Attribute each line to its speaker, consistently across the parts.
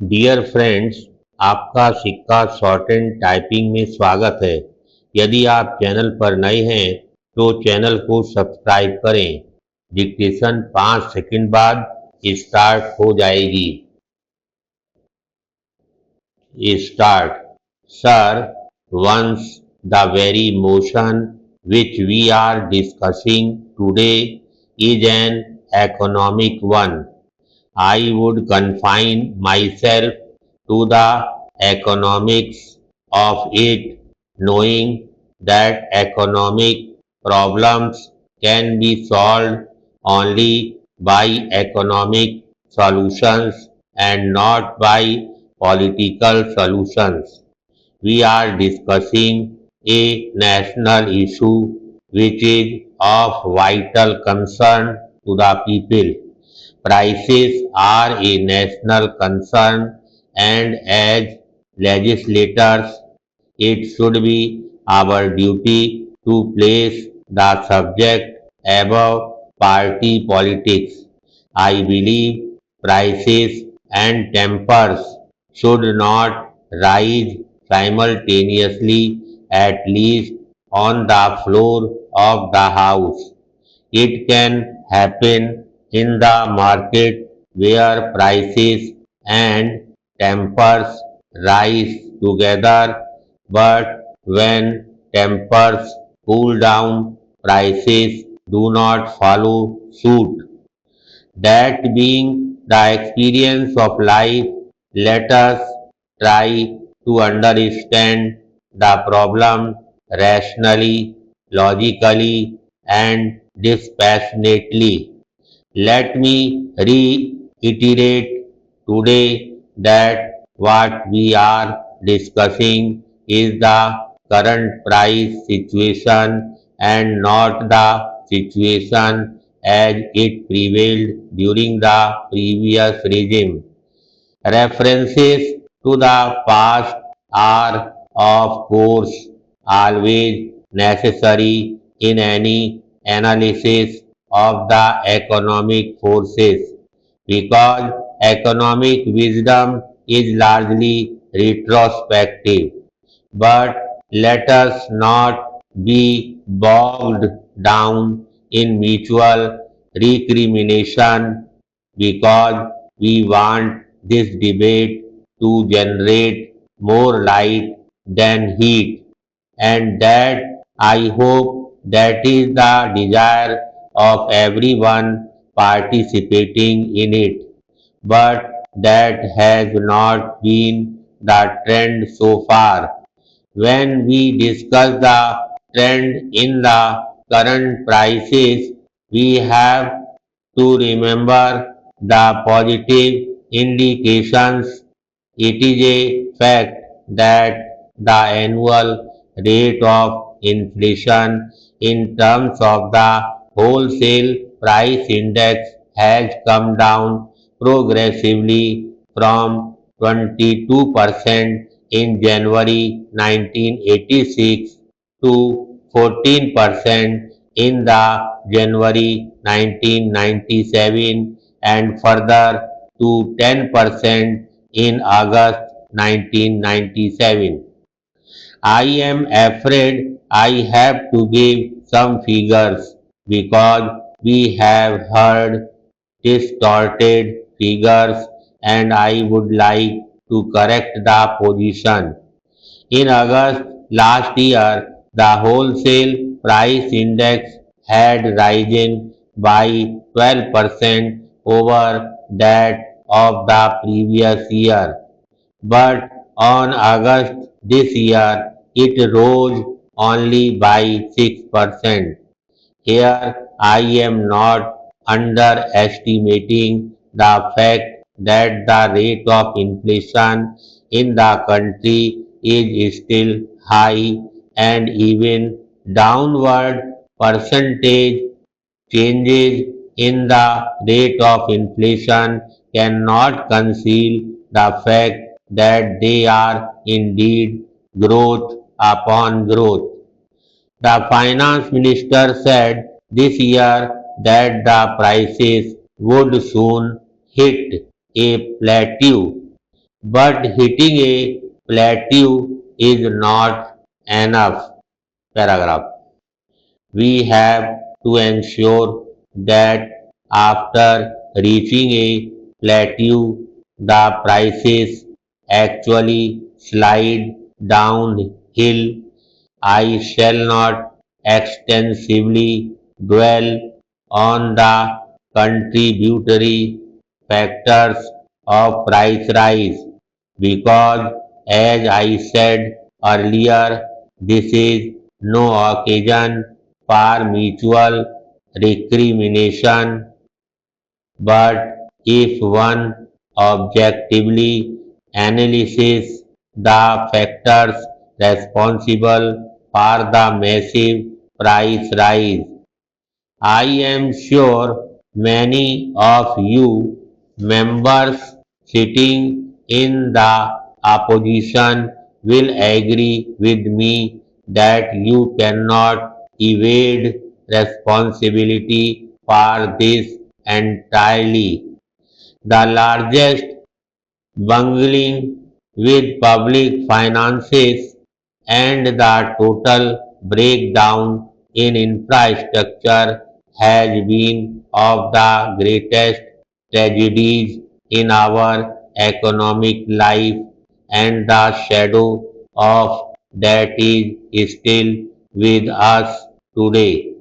Speaker 1: Dear friends, आपका सिक्का short and typing में स्वागत है। यदि आप चैनल पर नए हैं तो चैनल को सब्सक्राइब करें। डिक्टेशन 5 सेकंड बाद स्टार्ट हो जाएगी। Start. Sir, once the very motion which we are discussing today is an economic one. I would confine myself to the economics of it, knowing that economic problems can be solved only by economic solutions and not by political solutions. We are discussing a national issue which is of vital concern to the people. Prices are a national concern, and as legislators, it should be our duty to place the subject above party politics. I believe prices and tempers should not rise simultaneously, at least on the floor of the House. It can happen in the market where prices and tempers rise together, but when tempers cool down, prices do not follow suit. That being the experience of life, let us try to understand the problem rationally, logically, and dispassionately. Let me reiterate today that what we are discussing is the current price situation and not the situation as it prevailed during the previous regime. References to the past are, of course, always necessary in any analysis of the economic forces because economic wisdom is largely retrospective. But let us not be bogged down in mutual recrimination because we want this debate to generate more light than heat, and that I hope that is the desire of everyone participating in it. But that has not been the trend so far. When we discuss the trend in the current prices, we have to remember the positive indications. It is a fact that the annual rate of inflation in terms of the wholesale price index has come down progressively from 22% in January 1986 to 14% in the January 1997 and further to 10% in August 1997. I am afraid I have to give some figures because we have heard distorted figures and I would like to correct the position. In August last year, the wholesale price index had risen by 12% over that of the previous year. But on August this year, it rose only by 6%. Here I am not underestimating the fact that the rate of inflation in the country is still high and even downward percentage changes in the rate of inflation cannot conceal the fact that they are indeed growth upon growth. The finance minister said this year that the prices would soon hit a plateau. But hitting a plateau is not enough. Paragraph. We have to ensure that after reaching a plateau, the prices actually slide downhill. I shall not extensively dwell on the contributory factors of price rise because, as I said earlier, this is no occasion for mutual recrimination, but if one objectively analyzes the factors responsible for the massive price rise, I am sure many of you members sitting in the opposition will agree with me that you cannot evade responsibility for this entirely. The largest bungling with public finances and the total breakdown in infrastructure has been of the greatest tragedies in our economic life, and the shadow of that is still with us today.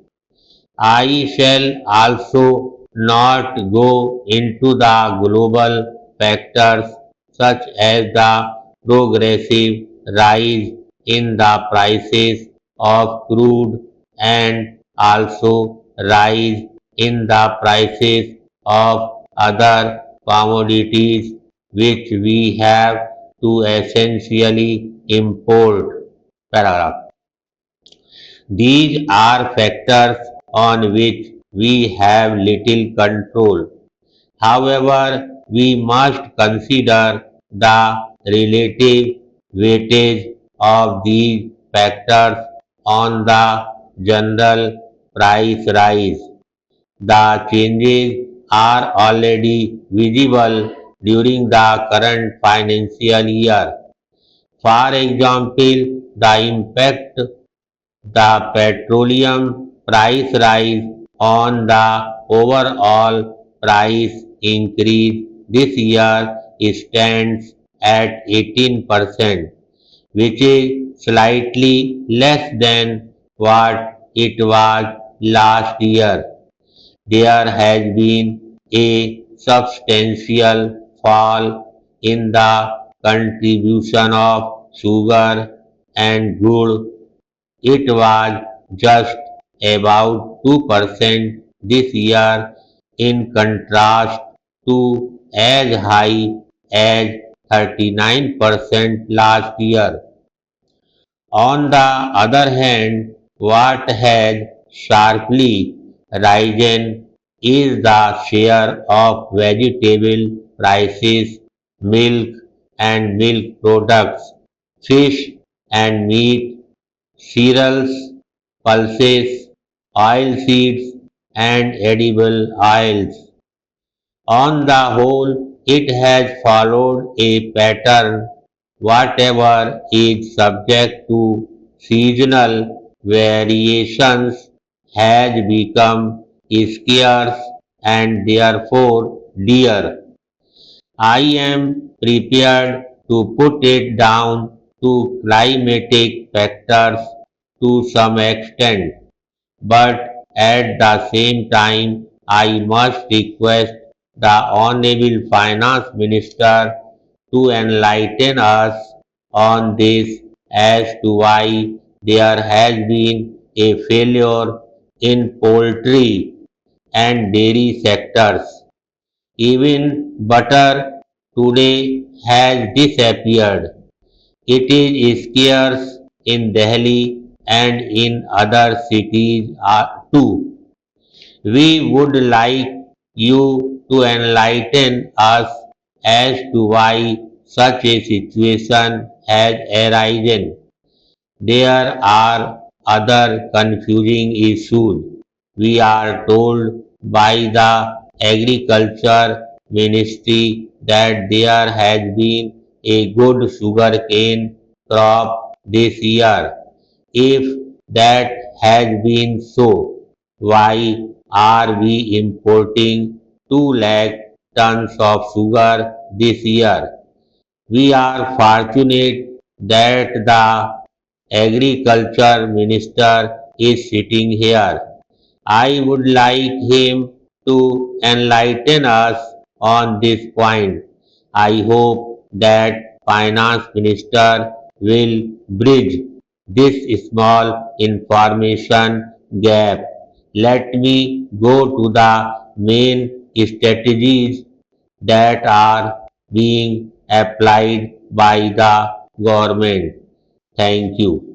Speaker 1: I shall also not go into the global factors such as the progressive rise in the prices of crude and also rise in the prices of other commodities which we have to essentially import. Paragraph. These are factors on which we have little control. However, we must consider the relative weightage of these factors on the general price rise. The changes are already visible during the current financial year. For example, the impact the petroleum price rise on the overall price increase this year stands at 18%, which is slightly less than what it was last year. There has been a substantial fall in the contribution of sugar and wood. It was just about 2% this year in contrast to as high as 39% last year. On the other hand, what has sharply risen is the share of vegetable prices, milk and milk products, fish and meat, cereals, pulses, oilseeds, and edible oils. On the whole, it has followed a pattern. Whatever is subject to seasonal variations has become scarce and therefore dear. I am prepared to put it down to climatic factors to some extent, but at the same time, I must request the Honorable Finance Minister to enlighten us on this as to why there has been a failure in poultry and dairy sectors. Even butter today has disappeared. It is scarce in Delhi and in other cities too. We would like you to enlighten us as to why such a situation has arisen. There are other confusing issues. We are told by the Agriculture Ministry that there has been a good sugarcane crop this year? If that has been so, why are we importing 2 lakh tons of sugar this year? We are fortunate that the agriculture minister is sitting here. I would like him to enlighten us on this point. I hope that finance minister will bridge this small information gap. Let me go to the main strategies that are being applied by the government. Thank you.